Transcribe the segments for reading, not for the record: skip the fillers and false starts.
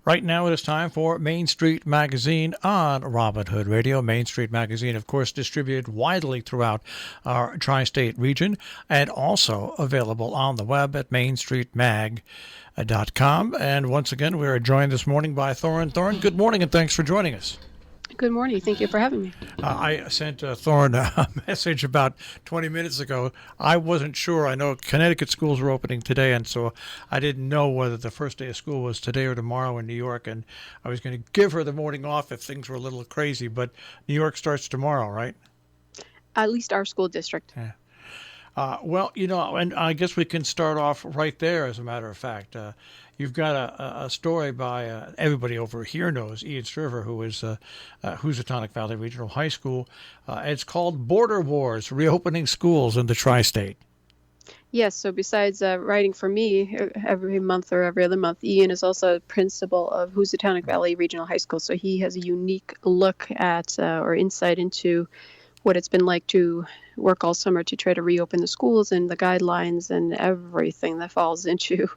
Right now it is time for Main Street Magazine on Robin Hood Radio. Main Street Magazine, of course, distributed widely throughout our tri-state region and also available on the web at mainstreetmag.com. And once again, we are joined this morning by Thorin. Thorin, good morning and thanks for joining us. Good morning. Thank you for having me. I sent Thorin a message about 20 minutes ago. I wasn't sure. I know Connecticut schools are opening today, and so I didn't know whether the first day of school was today or tomorrow in New York, and I was going to give her the morning off if things were a little crazy, but New York starts tomorrow, right? At least our school district. Yeah. Well, and I guess we can start off right there, as a matter of fact. You've got a story by everybody over here knows, Ian Striver, who is Housatonic Valley Regional High School. It's called Border Wars, Reopening Schools in the Tri-State. Yes, so besides writing for me every month or every other month, Ian is also principal of Housatonic Valley Regional High School, so he has a unique look at or insight into what it's been like to work all summer to try to reopen the schools and the guidelines and everything that falls into,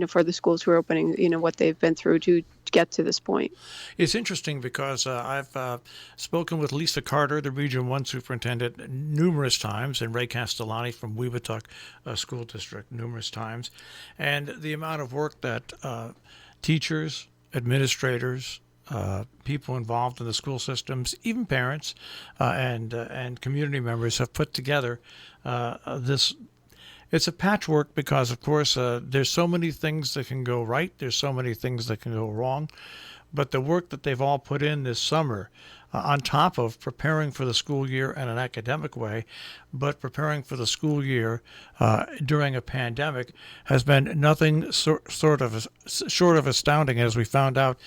for the schools who are opening, what they've been through to get to this point. It's interesting because I've spoken with Lisa Carter, the Region 1 superintendent, numerous times, and Ray Castellani from Weebatuck School District numerous times. And the amount of work that teachers, administrators, people involved in the school systems, even parents and community members have put together this. It's a patchwork because, of course, there's so many things that can go right. There's so many things that can go wrong. But the work that they've all put in this summer, on top of preparing for the school year in an academic way, but preparing for the school year during a pandemic, has been nothing short of astounding, as we found out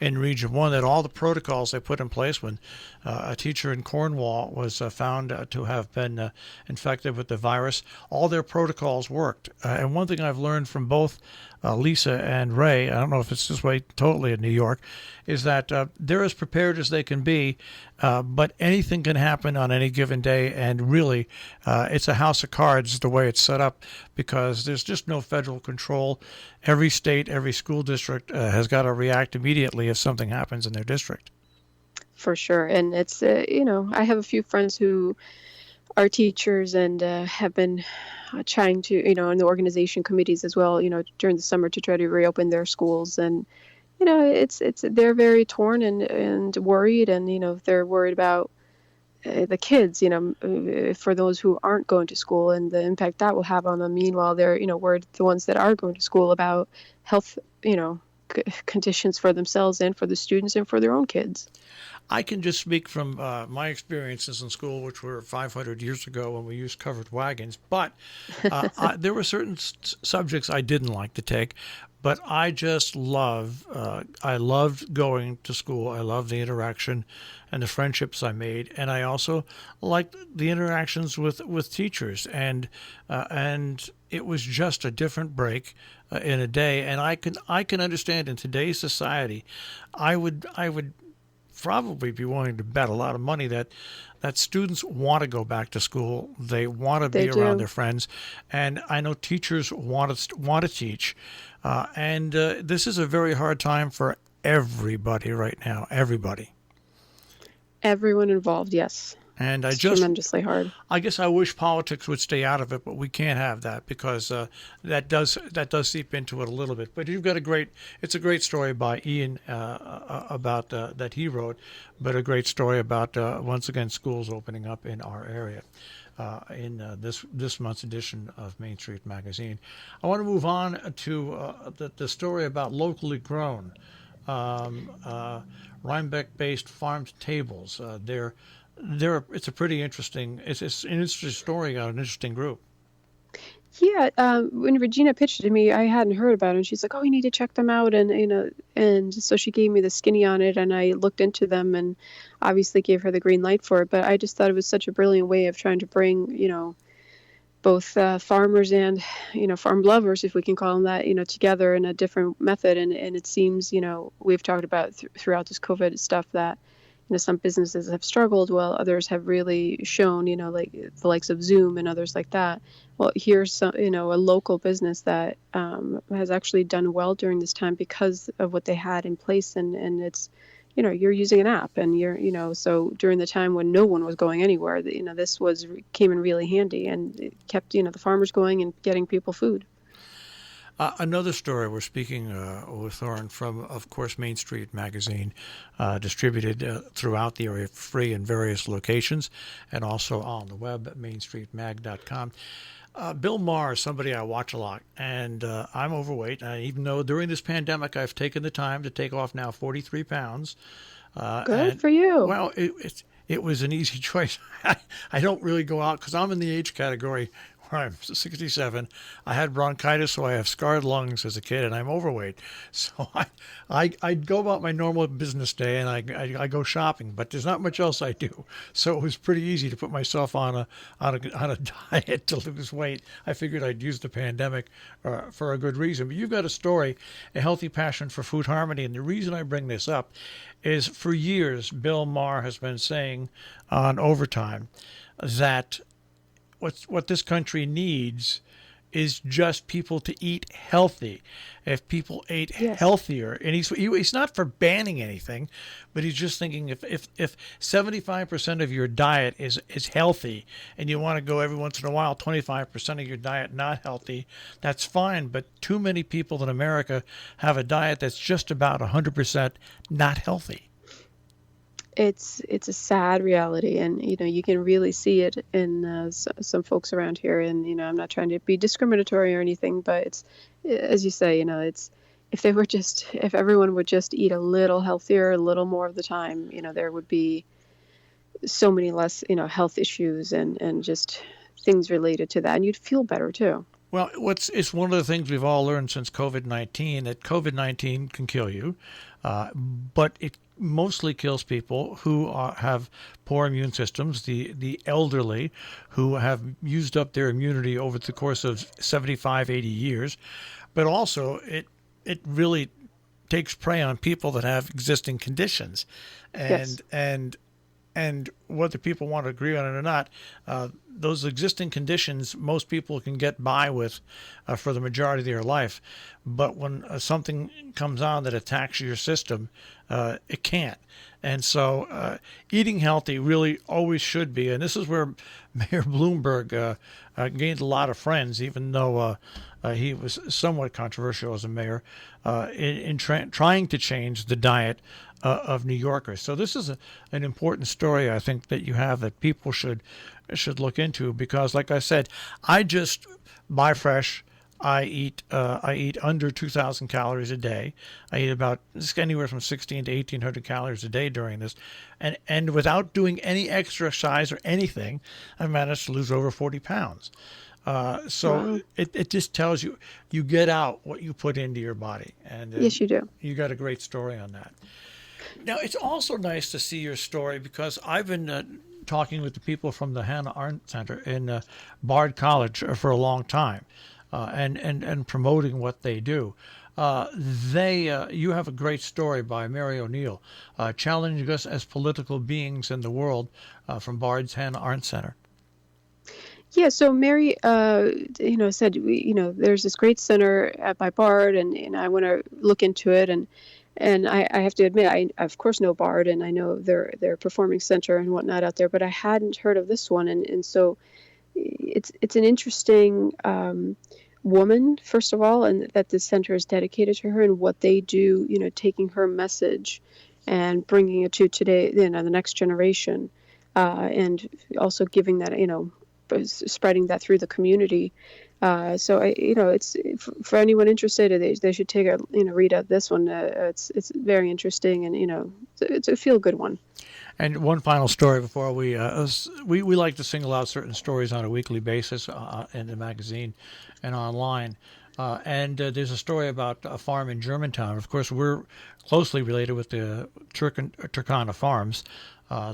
in Region 1, that all the protocols they put in place when a teacher in Cornwall was found to have been infected with the virus, all their protocols worked. And one thing I've learned from both Lisa and Ray, I don't know if it's this way totally in New York, is that they're as prepared as they can be, but anything can happen on any given day, and really it's a house of cards the way it's set up, because there's just no federal control. Every state, every school district has got to react immediately if something happens in their district. For sure. And it's, I have a few friends who are teachers and have been trying to, in the organization committees as well, during the summer to try to reopen their schools. And, they're very torn and worried, and, they're worried about the kids, for those who aren't going to school and the impact that will have on them. Meanwhile, they're, worried, the ones that are going to school, about health, conditions for themselves and for the students and for their own kids. I can just speak from my experiences in school, which were 500 years ago when we used covered wagons. But there were certain subjects I didn't like to take. But I just I loved going to school. I loved the interaction and the friendships I made. And I also liked the interactions with teachers. And it was just a different break in a day. And I can understand in today's society, I would probably be willing to bet a lot of money that students want to go back to school. They want to be around their friends, and I know teachers want to teach. And this is a very hard time for everybody right now. Everyone involved, yes. And it's tremendously hard. I guess I wish politics would stay out of it, but we can't have that, because that does seep into it a little bit. But you've got it's a great story by Ian about that he wrote, but a great story about once again schools opening up in our area in this month's edition of Main Street Magazine. I want to move on to the story about locally grown Rhinebeck-based farmed tables. It's a pretty interesting. It's an interesting story on an interesting group. Yeah, when Regina pitched it to me, I hadn't heard about it. And she's like, "Oh, you need to check them out," and so she gave me the skinny on it, and I looked into them, and obviously gave her the green light for it. But I just thought it was such a brilliant way of trying to bring, both farmers and farm lovers, if we can call them that, together in a different method. And it seems, we've talked about throughout this COVID stuff that some businesses have struggled while others have really shown, like the likes of Zoom and others like that. Well, here's some, a local business that has actually done well during this time because of what they had in place. And it's, you're using an app, and so during the time when no one was going anywhere, this came in really handy, and it kept, the farmers going and getting people food. Another story we're speaking with Thorne from, of course, Main Street Magazine, distributed throughout the area for free in various locations and also on the web at mainstreetmag.com. Bill Maher is somebody I watch a lot, and I'm overweight. Even though during this pandemic I've taken the time to take off now 43 pounds. Good for you. Well, it was an easy choice. I don't really go out because I'm in the age category where I'm 67. I had bronchitis, so I have scarred lungs as a kid, and I'm overweight. So I go about my normal business day, and I go shopping, but there's not much else I do. So it was pretty easy to put myself on a diet to lose weight. I figured I'd use the pandemic for a good reason. But you've got a story, a healthy passion for food harmony, and the reason I bring this up is for years Bill Maher has been saying on Overtime that what this country needs is just people to eat healthy. If people ate healthier, and he's not for banning anything, but he's just thinking if 75% of your diet is healthy, and you want to go every once in a while 25% of your diet not healthy, that's fine. But too many people in America have a diet that's just about 100% not healthy. It's a sad reality, and you can really see it in some folks around here. And I'm not trying to be discriminatory or anything, but it's, as you say, it's if everyone would just eat a little healthier a little more of the time, there would be so many less health issues and just things related to that, and you'd feel better too. Well, it's one of the things we've all learned since COVID-19, that COVID-19 can kill you, but it mostly kills people who have poor immune systems, the elderly who have used up their immunity over the course of 75, 80 years. But also it really takes prey on people that have existing conditions. And whether people want to agree on it or not, those existing conditions most people can get by with for the majority of their life. But when something comes on that attacks your system, it can't. And so eating healthy really always should be. And this is where Mayor Bloomberg gained a lot of friends, even though he was somewhat controversial as a mayor, in trying to change the diet of New Yorkers. So this is an important story, I think, that you have that people should look into, because, like I said, I just buy fresh. I eat under 2,000 calories a day. I eat about anywhere from 1,600 to 1,800 calories a day during this, and without doing any exercise or anything, I managed to lose over 40 pounds. So it just tells you get out what you put into your body, and yes, you do. You got a great story on that. Now, it's also nice to see your story, because I've been talking with the people from the Hannah Arendt Center in Bard College for a long time, and promoting what they do. You have a great story by Mary O'Neill, challenging us as political beings in the world, from Bard's Hannah Arendt Center. Yeah, so Mary, said, there's this great center by Bard, and I want to look into it. And I have to admit, I of course know Bard, and I know their performing center and whatnot out there, but I hadn't heard of this one. And so it's an interesting woman, first of all, and that this center is dedicated to her and what they do, taking her message and bringing it to today, the next generation, and also giving that, spreading that through the community. So it's for anyone interested, they should take a read of this one. It's very interesting, and it's a feel good one. And one final story before we like to single out certain stories on a weekly basis in the magazine and online. And there's a story about a farm in Germantown. Of course, we're closely related with the Turkana Farms.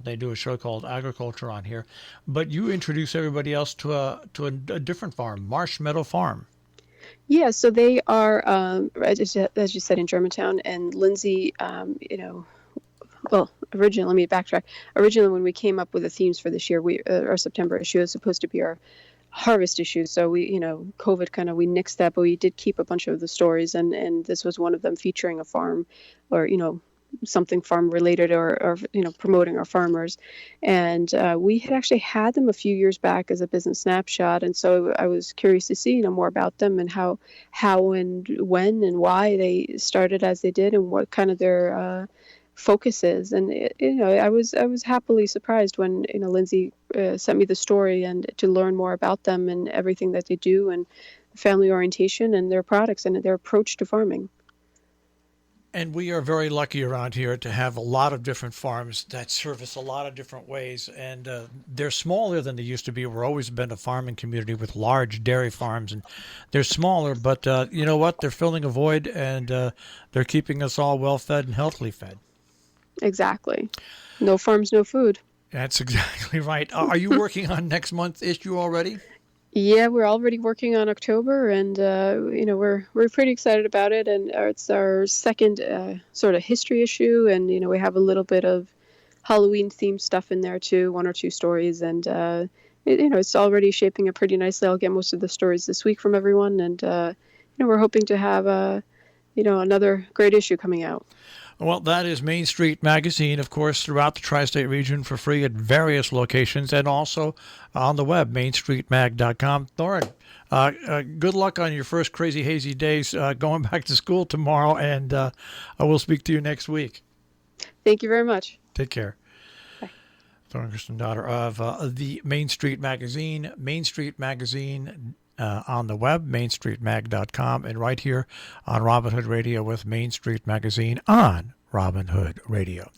They do a show called Agriculture on here. But you introduce everybody else to a different farm, Marsh Meadow Farm. Yeah, so they are, as you said, in Germantown. And Lindsay, well, originally, let me backtrack. Originally, when we came up with the themes for this year, our September issue is supposed to be our harvest issue. So COVID kind of, we nixed that, but we did keep a bunch of the stories, and this was one of them featuring a farm, or something farm related, or promoting our farmers. And we had actually had them a few years back as a business snapshot, and so I was curious to see more about them, and how and when and why they started as they did, and what kind of their focuses. And I was happily surprised when Lindsay sent me the story, and to learn more about them and everything that they do, and family orientation and their products and their approach to farming. And we are very lucky around here to have a lot of different farms that service a lot of different ways. And they're smaller than they used to be. We've always been a farming community with large dairy farms, and they're smaller. But you know what? They're filling a void, and they're keeping us all well fed and healthily fed. Exactly. No farms, no food. That's exactly right. Are you working on next month's issue already? Yeah, we're already working on October, and we're pretty excited about it. And it's our second sort of history issue, and we have a little bit of Halloween themed stuff in there too, one or two stories, and it's already shaping up pretty nicely. I'll get most of the stories this week from everyone, and we're hoping to have another great issue coming out. Well, that is Main Street Magazine, of course, throughout the tri-state region for free at various locations, and also on the web, mainstreetmag.com. Lauren, good luck on your first crazy, hazy days going back to school tomorrow, and I will speak to you next week. Thank you very much. Take care. Bye. Lauren Kristen, daughter of the Main Street Magazine, on the web, mainstreetmag.com, and right here on Robin Hood Radio with Main Street Magazine on Robin Hood Radio.